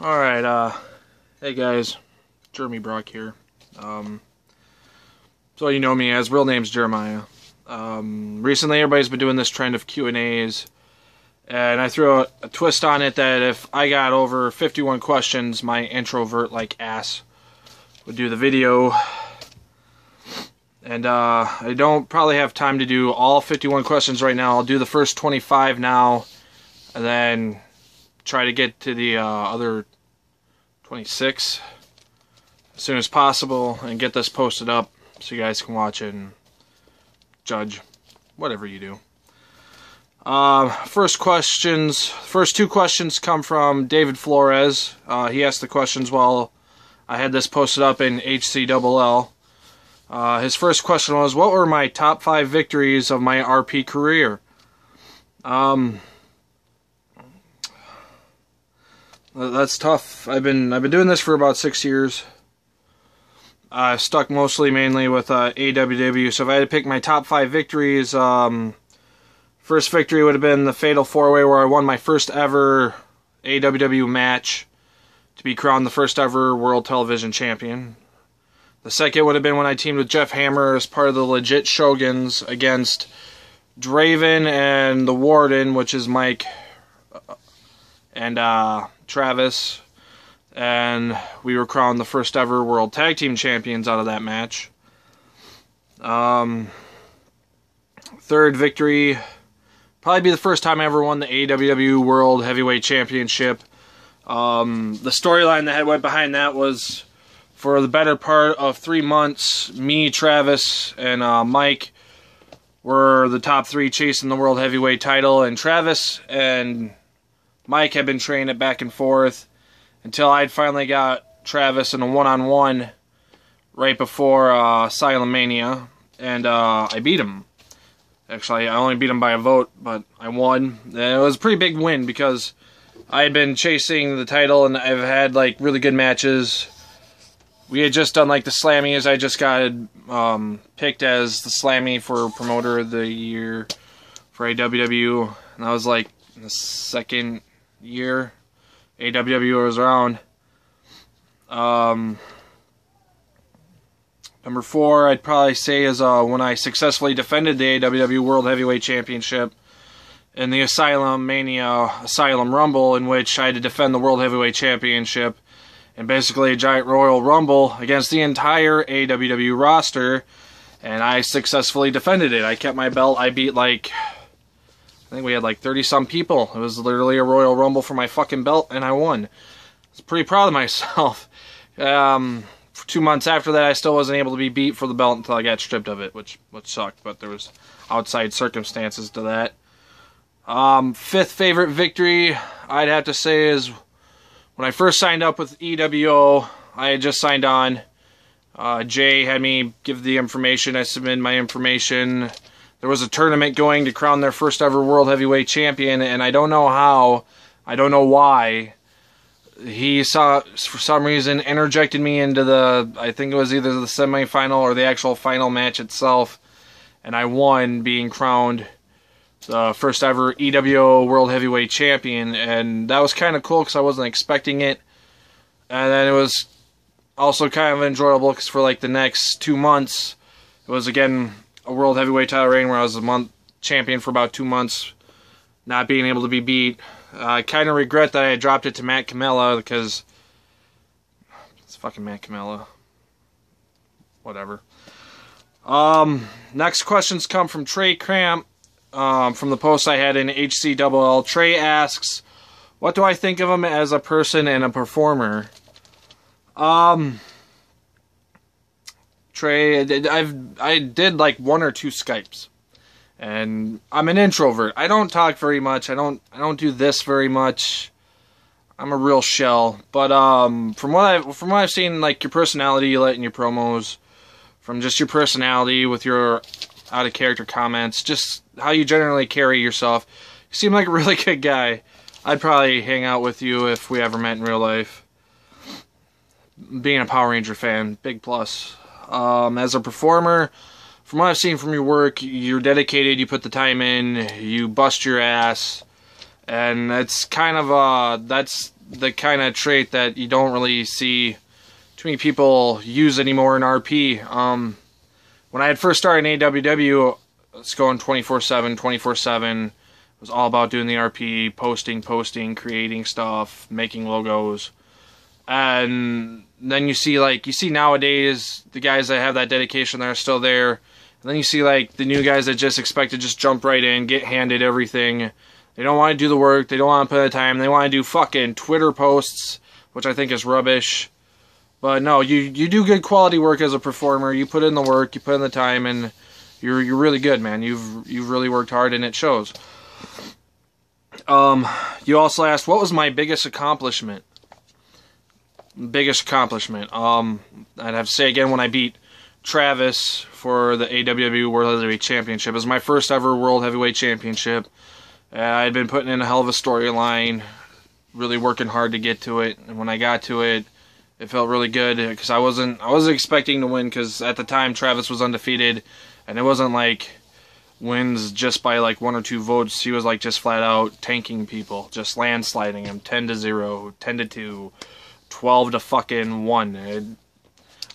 Alright, hey guys, Jeremy Brock here. So you know me as, real name's Jeremiah. Recently everybody's been doing this trend of Q&As, and I threw a twist on it that if I got over 51 questions, my introvert-like ass would do the video. And I don't probably have time to do all 51 questions right now. I'll do the first 25 now, and then try to get to the other 26 as soon as possible and get this posted up so you guys can watch it and judge whatever you do. First two questions come from David Flores. He asked the questions while I had this posted up in HCLL. His first question was, what were my top 5 victories of my RP career? That's tough. I've been doing this for about 6 years. I've stuck mainly with AWW. So if I had to pick my top 5 victories, first victory would have been the Fatal 4-Way, where I won my first ever AWW match to be crowned the first ever World Television Champion. The second would have been when I teamed with Jeff Hammer as part of the Legit Shoguns against Draven and the Warden, which is Mike and Travis, and we were crowned the first ever World Tag Team Champions out of that match. Third victory, probably be the first time I ever won the AWW World Heavyweight Championship. The storyline that went behind that was, for the better part of 3 months, me, Travis, and Mike were the top 3 chasing the World Heavyweight title, and Travis and Mike had been trading it back and forth until I'd finally got Travis in a one-on-one right before Asylum Mania, and I beat him. Actually, I only beat him by a vote, but I won. And it was a pretty big win because I had been chasing the title and I've had like really good matches. We had just done like the Slammies. I just got picked as the Slammy for Promoter of the Year for AWW, and I was like the second year AWW was around. Number 4, I'd probably say, is when I successfully defended the AWW World Heavyweight Championship in the Asylum Mania Asylum Rumble, in which I had to defend the World Heavyweight Championship in basically a giant Royal Rumble against the entire AWW roster, and I successfully defended it. I kept my belt. I beat like, I think we had like 30-some people. It was literally a Royal Rumble for my fucking belt, and I won. I was pretty proud of myself. For 2 months after that, I still wasn't able to be beat for the belt until I got stripped of it, which sucked, but there was outside circumstances to that. 5th favorite victory, I'd have to say, is when I first signed up with EWO. I had just signed on. Jay had me give the information. I submitted my information. There was a tournament going to crown their first ever World Heavyweight Champion, and I don't know how, I don't know why, he saw, for some reason, interjected me into the, I think it was either the semifinal or the actual final match itself, and I won, being crowned the first ever EWO World Heavyweight Champion, and that was kind of cool because I wasn't expecting it. And then it was also kind of enjoyable because for like the next 2 months, it was again a World Heavyweight title reign where I was a champion for about 2 months, not being able to be beat. I kind of regret that I had dropped it to Matt Camella because it's fucking Matt Camella. Whatever. Next questions come from Trey Cramp. From the post I had in HCLL. Trey asks, what do I think of him as a person and a performer? Trey, I did like 1 or 2 Skypes, and I'm an introvert. I don't talk very much. I don't do this very much. I'm a real shell. But from what I've seen, like your personality you let in your promos, from just your personality with your out of character comments, just how you generally carry yourself, you seem like a really good guy. I'd probably hang out with you if we ever met in real life. Being a Power Ranger fan, big plus. As a performer, from what I've seen from your work, you're dedicated, you put the time in, you bust your ass, and it's kind of, that's the kind of trait that you don't really see too many people use anymore in RP. When I had first started in AWW, it's going 24/7, 24/7. It was all about doing the RP, posting, creating stuff, making logos. And then you see nowadays the guys that have that dedication that are still there. And then you see like the new guys that just expect to just jump right in, get handed everything. They don't want to do the work, they don't want to put in the time, they want to do fucking Twitter posts, which I think is rubbish. But no, you do good quality work as a performer. You put in the work, you put in the time, and you're really good, man. You've really worked hard, and it shows. You also asked, what was my biggest accomplishment? I'd have to say again, when I beat Travis for the AWW World Heavyweight Championship. It was my first ever World Heavyweight Championship. I had been putting in a hell of a storyline, really working hard to get to it, and when I got to it, it felt really good because I wasn't expecting to win, because at the time Travis was undefeated, and it wasn't like wins just by like 1 or 2 votes. He was like just flat out tanking people, just landsliding him, 10-0, 10-2, 12-1.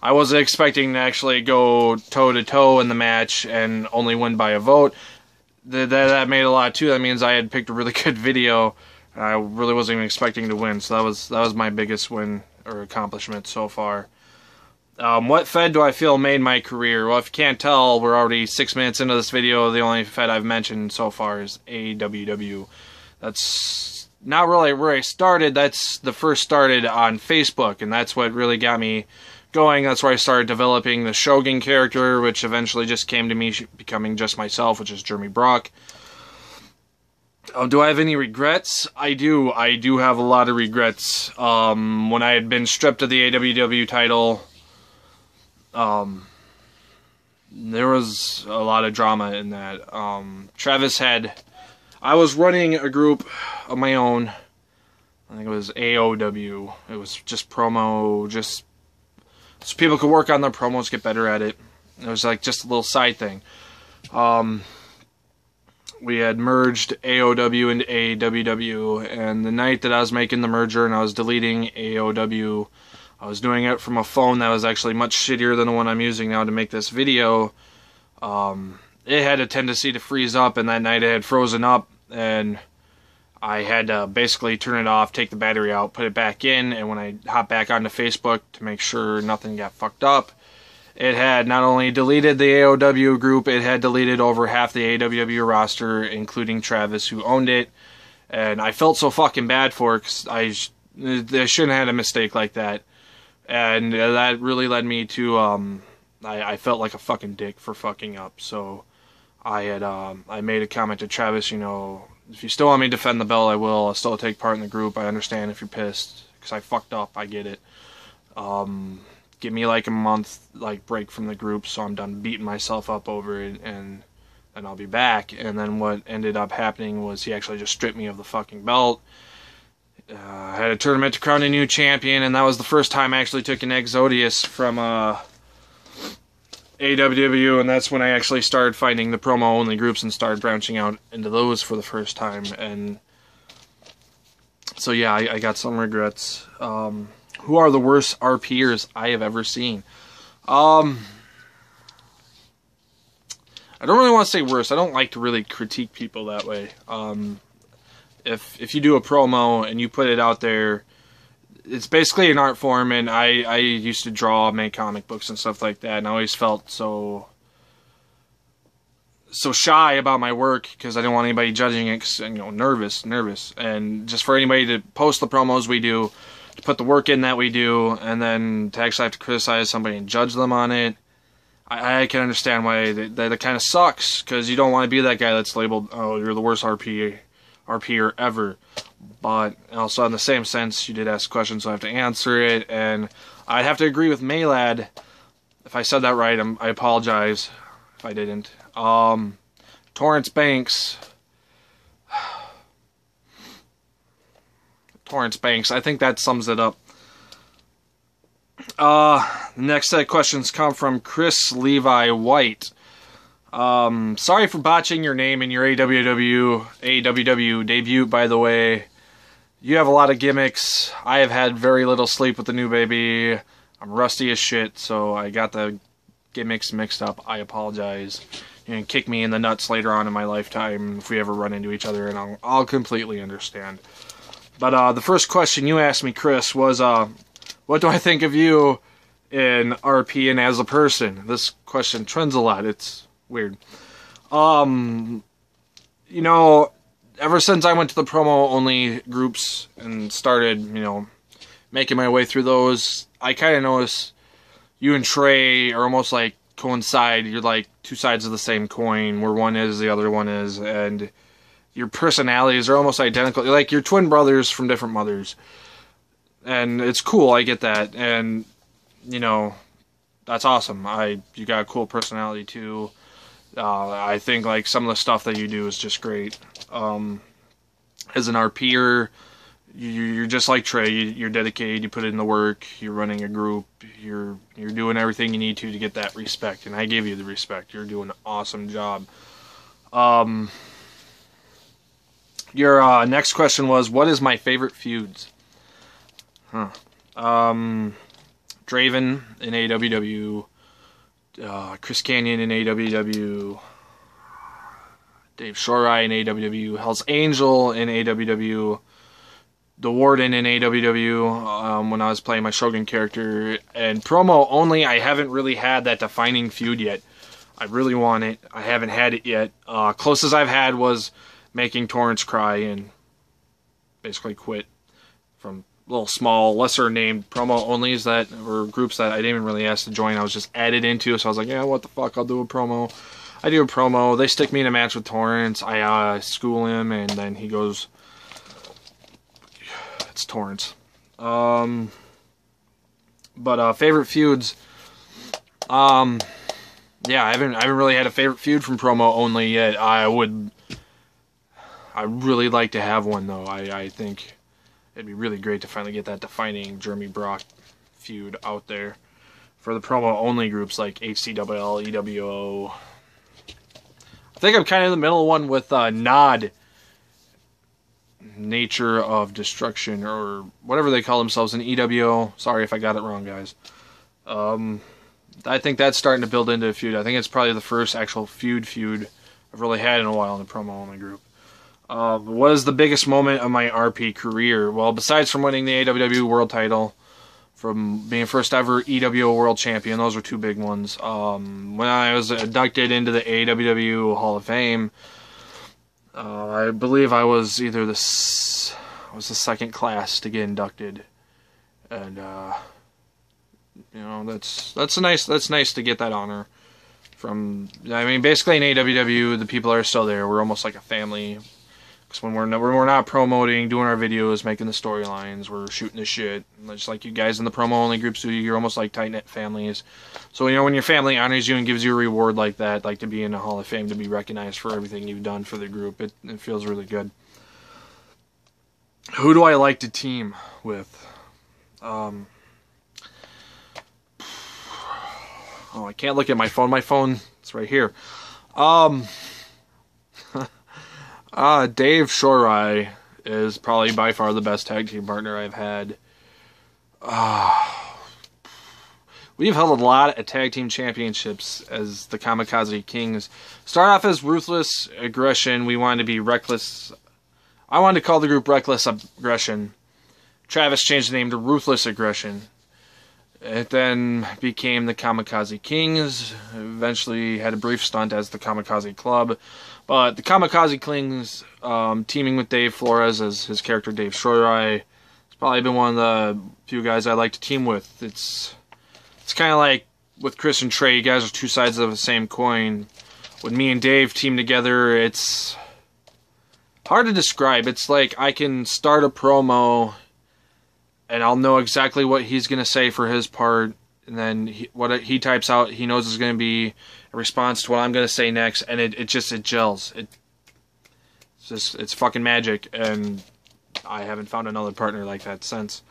I wasn't expecting to actually go toe-to-toe in the match and only win by a vote. That made a lot too. That means I had picked a really good video. I really wasn't even expecting to win, so that was my biggest win or accomplishment so far. What Fed do I feel made my career? Well, if you can't tell, we're already 6 minutes into this video. The only Fed I've mentioned so far is AWW. That's not really where I started. That's the first started on Facebook, and that's what really got me going. That's where I started developing the Shogun character, which eventually just came to me becoming just myself, which is Jeremy Brock. Do I have any regrets? I do. I do have a lot of regrets. When I had been stripped of the AWW title, there was a lot of drama in that. I was running a group of my own. I think it was AOW. It was just promo, just so people could work on their promos, get better at it. It was like just a little side thing. We had merged AOW into AWW, and the night that I was making the merger and I was deleting AOW, I was doing it from a phone that was actually much shittier than the one I'm using now to make this video. It had a tendency to freeze up, and that night it had frozen up, and I had to basically turn it off, take the battery out, put it back in, and when I hopped back onto Facebook to make sure nothing got fucked up, it had not only deleted the AOW group, it had deleted over half the AWW roster, including Travis, who owned it. And I felt so fucking bad for it, because I shouldn't have had a mistake like that. And that really led me to, I felt like a fucking dick for fucking up. So I made a comment to Travis, you know, if you still want me to defend the belt, I will. I'll still take part in the group. I understand if you're pissed, because I fucked up. I get it. Give me like a month break from the group, so I'm done beating myself up over it, and then I'll be back. And then what ended up happening was he actually just stripped me of the fucking belt. I had a tournament to crown a new champion, and that was the first time I actually took an Exodius from AWW, and that's when I actually started finding the promo-only groups and started branching out into those for the first time. And so yeah, I got some regrets. Who are the worst RPers I have ever seen? I don't really want to say worst. I don't like to really critique people that way. If you do a promo and you put it out there, it's basically an art form, and I used to draw, make comic books and stuff like that, and I always felt so shy about my work because I didn't want anybody judging it, 'cause, you know, nervous, and just for anybody to post the promos we do, to put the work in that we do, and then to actually have to criticize somebody and judge them on it, I can understand why that kind of sucks, because you don't want to be that guy that's labeled, oh, you're the worst RPer ever. But also in the same sense, you did ask questions, so I have to answer it, and I'd have to agree with Maylad. If I said that right, I apologize if I didn't. Torrance Banks. Torrance Banks, I think that sums it up. The next set of questions come from Chris Levi White. Sorry for botching your name in your AWW debut, by the way. You have a lot of gimmicks. I have had very little sleep with the new baby. I'm rusty as shit, so I got the gimmicks mixed up. I apologize. You can kick me in the nuts later on in my lifetime if we ever run into each other, and I'll completely understand. But the first question you asked me, Chris, was what do I think of you in RP and as a person? This question trends a lot. It's weird. You know, ever since I went to the promo-only groups and started, you know, making my way through those, I kind of noticed you and Trey are almost like coincide. You're like two sides of the same coin, where one is, the other one is, and your personalities are almost identical. You're like you're twin brothers from different mothers. And it's cool, I get that. And, you know, that's awesome. You got a cool personality, too. I think, like, some of the stuff that you do is just great. As an RPer, you're just like Trey. You're dedicated. You put in the work. You're running a group. You're doing everything you need to get that respect. And I give you the respect. You're doing an awesome job. Your next question was, what is my favorite feuds? Draven in AWW, Chris Kanyon in AWW, Dave Shorai in AWW, Hell's Angel in AWW, The Warden in AWW, when I was playing my Shogun character, and promo only, I haven't really had that defining feud yet. I really want it. I haven't had it yet. Closest I've had was making Torrance cry and basically quit from little small, lesser named promo onlys that were groups that I didn't even really ask to join. I was just added into, so I was like, yeah, what the fuck, I'll do a promo. I do a promo. They stick me in a match with Torrance. I school him, and then he goes, it's Torrance. But favorite feuds, yeah, I haven't really had a favorite feud from promo only yet. I'd really like to have one, though. I think it'd be really great to finally get that defining Jeremy Brock feud out there for the promo-only groups like HCWL, EWO. I think I'm kind of in the middle of one with Nod, Nature of Destruction, or whatever they call themselves in EWO. Sorry if I got it wrong, guys. I think that's starting to build into a feud. I think it's probably the first actual feud I've really had in a while in the promo-only group. What is the biggest moment of my RP career? Well, besides from winning the AWW World Title, from being first ever EWO World Champion, those were two big ones. When I was inducted into the AWW Hall of Fame, I believe I was the second class to get inducted, and you know, that's nice to get that honor from. I mean, basically in AWW, the people that are still there, we're almost like a family. Because when we're not promoting, doing our videos, making the storylines, we're shooting the shit. Just like you guys in the promo-only groups do, you're almost like tight-knit families. So, you know, when your family honors you and gives you a reward like that, like to be in the Hall of Fame, to be recognized for everything you've done for the group, it feels really good. Who do I like to team with? Oh, I can't look at my phone. My phone, it's right here. Dave Shorai is probably by far the best tag team partner I've had. We've held a lot of tag team championships as the Kamikaze Kings. Start off as Ruthless Aggression. We wanted to be Reckless. I wanted to call the group Reckless Aggression. Travis changed the name to Ruthless Aggression. It then became the Kamikaze Kings. Eventually had a brief stunt as the Kamikaze Club. But the Kamikaze Kings, teaming with Dave Flores as his character Dave Shorai, has probably been one of the few guys I like to team with. It's kind of like with Chris and Trey, you guys are two sides of the same coin. When me and Dave team together, it's hard to describe. It's like I can start a promo and I'll know exactly what he's going to say for his part, and then what he types out, he knows is going to be a response to what I'm going to say next, and it gels. It's fucking magic, and I haven't found another partner like that since.